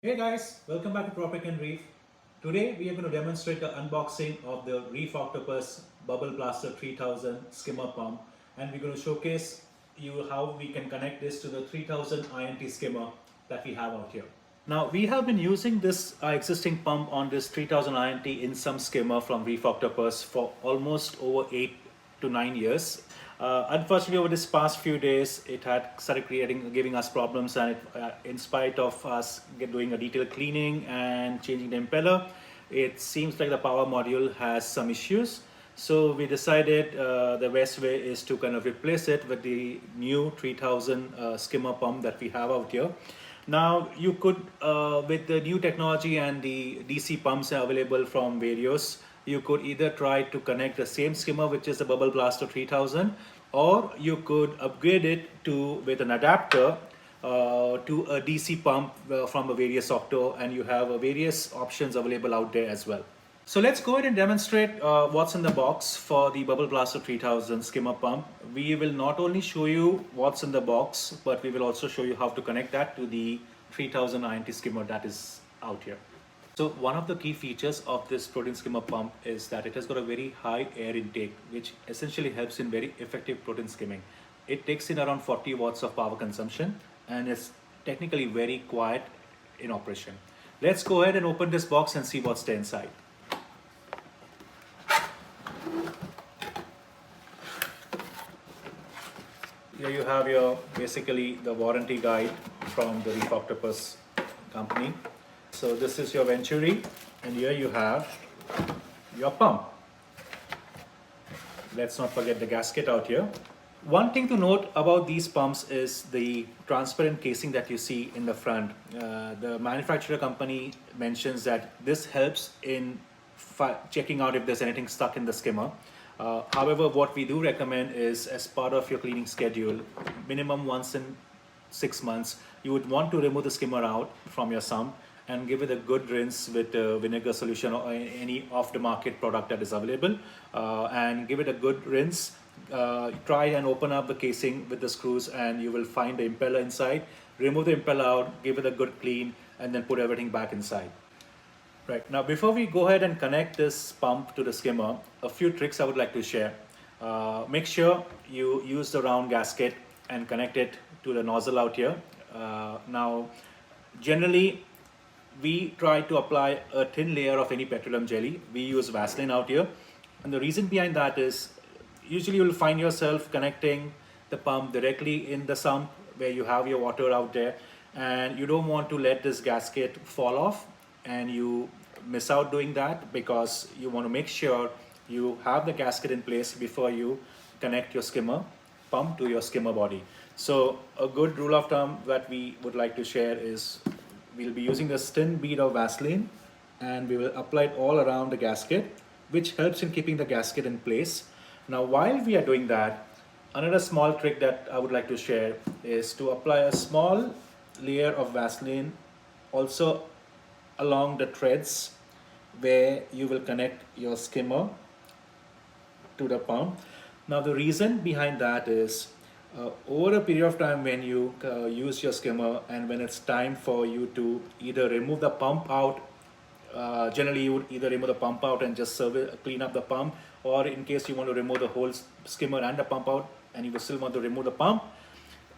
Hey guys, welcome back to Tropic N Reef. Today we are going to demonstrate the unboxing of the Reef Octopus Bubble Blaster 3000 Skimmer Pump, and we're going to showcase you how we can connect this to the 3000 INT skimmer that we have out here. Now we have been using this existing pump on this 3000 INT in some skimmer from Reef Octopus for almost over 8 to 9 years. Unfortunately, over this past few days, it had started giving us problems, and in spite of us doing a detailed cleaning and changing the impeller, it seems like the power module has some issues. So we decided the best way is to kind of replace it with the new 3000 skimmer pump that we have out here. Now you could, with the new technology and the DC pumps available from various, you could either try to connect the same skimmer, which is the Bubble Blaster 3000, or you could upgrade it to with an adapter to a DC pump from a various Octo, and you have various options available out there as well. So let's go ahead and demonstrate what's in the box for the Bubble Blaster 3000 skimmer pump. We will not only show you what's in the box, but we will also show you how to connect that to the 3000 INT skimmer that is out here. So one of the key features of this protein skimmer pump is that it has got a very high air intake, which essentially helps in very effective protein skimming. It takes in around 40 watts of power consumption and is technically very quiet in operation. Let's go ahead and open this box and see what's there inside. Here you have your basically the warranty guide from the Reef Octopus company. So this is your Venturi, and here you have your pump. Let's not forget the gasket out here. One thing to note about these pumps is the transparent casing that you see in the front. The manufacturer company mentions that this helps in checking out if there's anything stuck in the skimmer. However, what we do recommend is, as part of your cleaning schedule, minimum once in 6 months, you would want to remove the skimmer out from your sump and give it a good rinse with vinegar solution or any off-the-market product that is available, and give it a good rinse. Try and open up the casing with the screws, and you will find the impeller inside. Remove the impeller out, give it a good clean, and then put everything back inside. Right, now before we go ahead and connect this pump to the skimmer, a few tricks I would like to share. Make sure you use the round gasket and connect it to the nozzle out here. Now, generally, we try to apply a thin layer of any petroleum jelly. We use Vaseline out here. And the reason behind that is, usually you'll find yourself connecting the pump directly in the sump where you have your water out there, and you don't want to let this gasket fall off, and you miss out doing that because you want to make sure you have the gasket in place before you connect your skimmer pump to your skimmer body. So a good rule of thumb that we would like to share is, we'll be using this thin bead of Vaseline, and we will apply it all around the gasket, which helps in keeping the gasket in place. Now while we are doing that, another small trick that I would like to share is to apply a small layer of Vaseline also along the threads where you will connect your skimmer to the pump. Now the reason behind that is, over a period of time when you use your skimmer, and when it's time for you to either remove the pump out, generally you would either remove the pump out and just clean up the pump, or in case you want to remove the whole skimmer and the pump out and you will still want to remove the pump,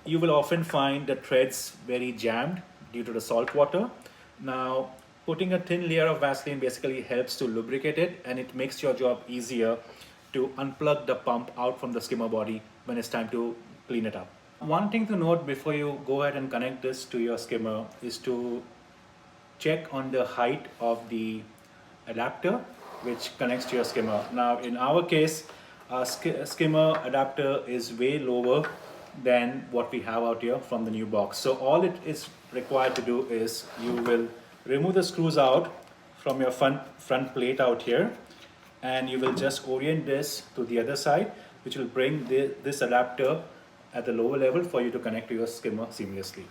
you will often find the threads very jammed due to the salt water. Now putting a thin layer of Vaseline basically helps to lubricate it, and it makes your job easier to unplug the pump out from the skimmer body when it's time to clean it up. One thing to note before you go ahead and connect this to your skimmer is to check on the height of the adapter which connects to your skimmer. Now in our case, our skimmer adapter is way lower than what we have out here from the new box. So all it is required to do is, you will remove the screws out from your front plate out here, and you will just orient this to the other side, which will bring this adapter at the lower level for you to connect to your skimmer seamlessly.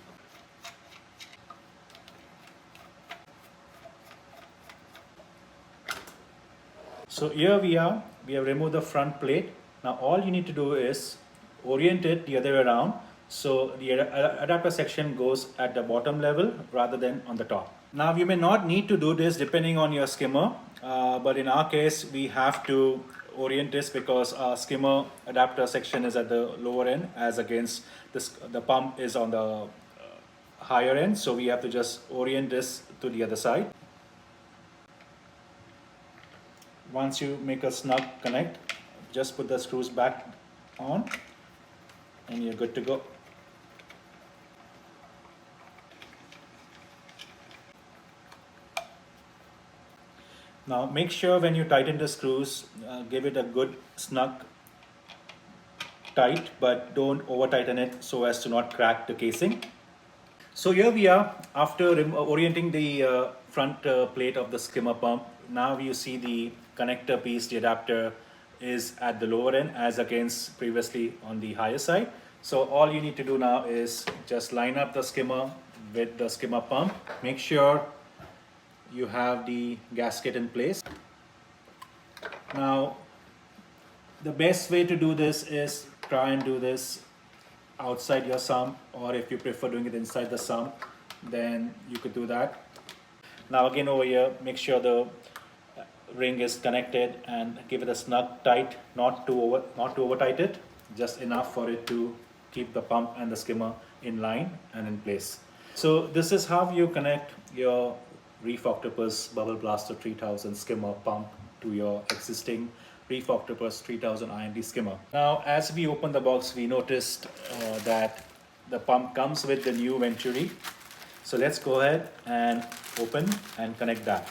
So here we have removed the front plate. Now all you need to do is orient it the other way around, so the adapter section goes at the bottom level rather than on the top. Now you may not need to do this depending on your skimmer, but in our case we have to orient this because our skimmer adapter section is at the lower end as against this, the pump is on the higher end, so we have to just orient this to the other side. Once you make a snug connect, just put the screws back on and you're good to go. Now make sure when you tighten the screws, give it a good snug tight, but don't over tighten it so as to not crack the casing. So here we are after orienting the front plate of the skimmer pump. Now you see the connector piece, the adapter is at the lower end as against previously on the higher side. So all you need to do now is just line up the skimmer with the skimmer pump. Make sure you have the gasket in place. Now the best way to do this is try and do this outside your sump, or if you prefer doing it inside the sump, then you could do that. Now again over here, make sure the ring is connected and give it a snug tight, not to over tight it, just enough for it to keep the pump and the skimmer in line and in place. So this is how you connect your Reef Octopus Bubble Blaster 3000 skimmer pump to your existing Reef Octopus 3000 IND skimmer. Now as we open the box, we noticed that the pump comes with the new Venturi. So let's go ahead and open and connect that.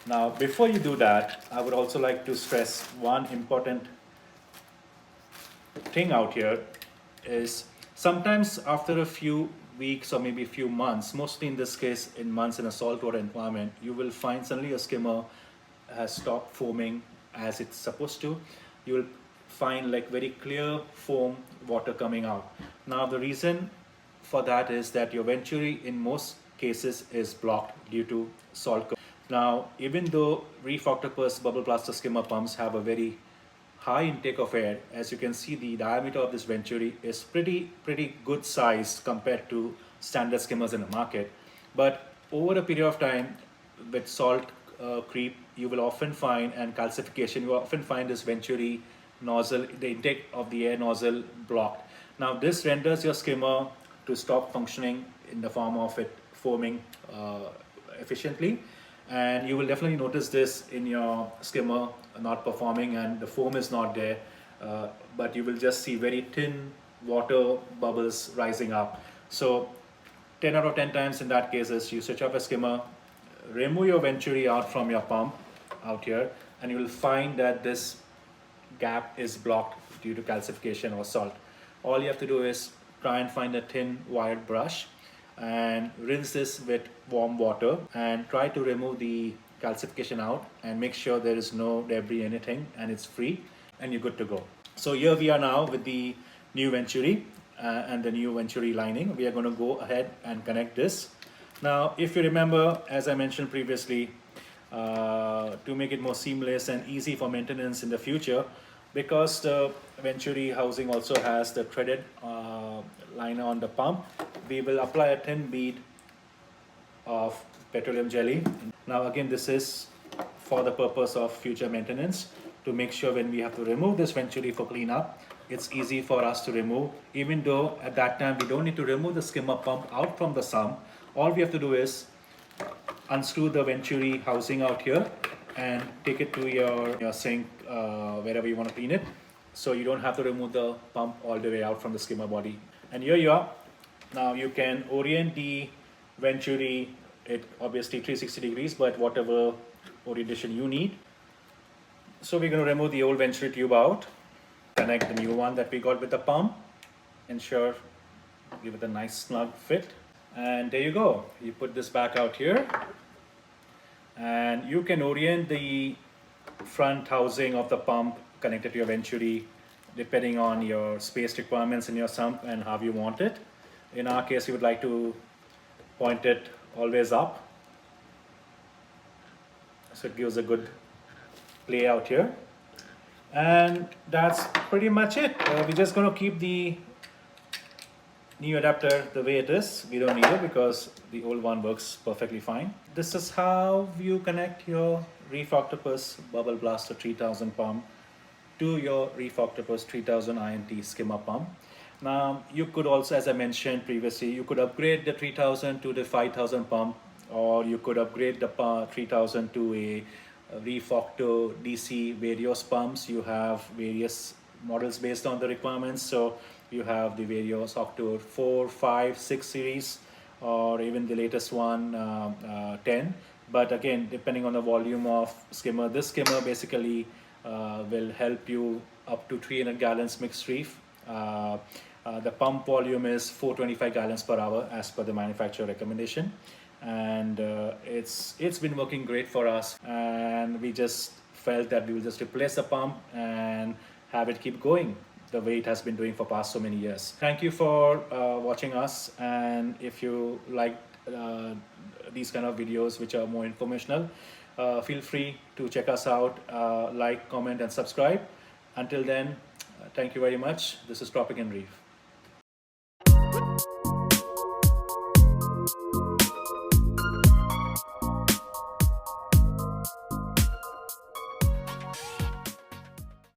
Now before you do that, I would also like to stress one important thing out here is sometimes after a few weeks or maybe a few months, mostly in this case in months in a saltwater environment, you will find suddenly a skimmer has stopped foaming as it's supposed to. You will find like very clear foam water coming out. Now the reason for that is that your Venturi in most cases is blocked due to salt. Now even though Reef Octopus Bubble Blaster skimmer pumps have a very high intake of air, as you can see the diameter of this Venturi is pretty good size compared to standard skimmers in the market. But over a period of time with salt creep, you will often find, and calcification, you will often find this Venturi nozzle, the intake of the air nozzle blocked. Now this renders your skimmer to stop functioning in the form of it foaming efficiently, and you will definitely notice this in your skimmer not performing and the foam is not there, but you will just see very thin water bubbles rising up. So 10 out of 10 times in that case is you switch off a skimmer, remove your Venturi out from your pump out here, and you will find that this gap is blocked due to calcification or salt. All you have to do is try and find a thin wired brush and rinse this with warm water and try to remove the calcification out and make sure there is no debris, anything, and it's free and you're good to go. So here we are now with the new Venturi and the new Venturi lining. We are going to go ahead and connect this. Now if you remember, as I mentioned previously, to make it more seamless and easy for maintenance in the future, because the Venturi housing also has the threaded liner on the pump, we will apply a thin bead of petroleum jelly. Now again, this is for the purpose of future maintenance, to make sure when we have to remove this Venturi for cleanup, it's easy for us to remove. Even though at that time we don't need to remove the skimmer pump out from the sump, all we have to do is unscrew the Venturi housing out here and take it to your sink, wherever you want to clean it, so you don't have to remove the pump all the way out from the skimmer body. And here you are. Now you can orient the Venturi, it obviously 360 degrees, but whatever orientation you need. So we're going to remove the old Venturi tube out, connect the new one that we got with the pump, ensure give it a nice snug fit, and there you go. You put this back out here and you can orient the front housing of the pump connected to your Venturi depending on your space requirements in your sump and how you want it. In our case, we would like to point it always up, so it gives a good play out here. And that's pretty much it. We're just going to keep the new adapter the way it is. We don't need it because the old one works perfectly fine. This is how you connect your Reef Octopus Bubble Blaster 3000 pump to your Reef Octopus 3000 INT skimmer pump. Now you could also, as I mentioned previously, you could upgrade the 3000 to the 5000 pump, or you could upgrade the 3000 to a Reef Octo DC various pumps. You have various models based on the requirements. So you have the various Octo 4, 5, 6 series, or even the latest one 10. But again, depending on the volume of skimmer, this skimmer basically will help you up to 300 gallons mixed reef. The pump volume is 425 gallons per hour as per the manufacturer recommendation, and it's been working great for us, and we just felt that we will just replace the pump and have it keep going the way it has been doing for past so many years. Thank you for watching us, and if you like these kind of videos which are more informational, feel free to check us out, like, comment and subscribe. Until then, thank you very much. This is Tropic N Reef.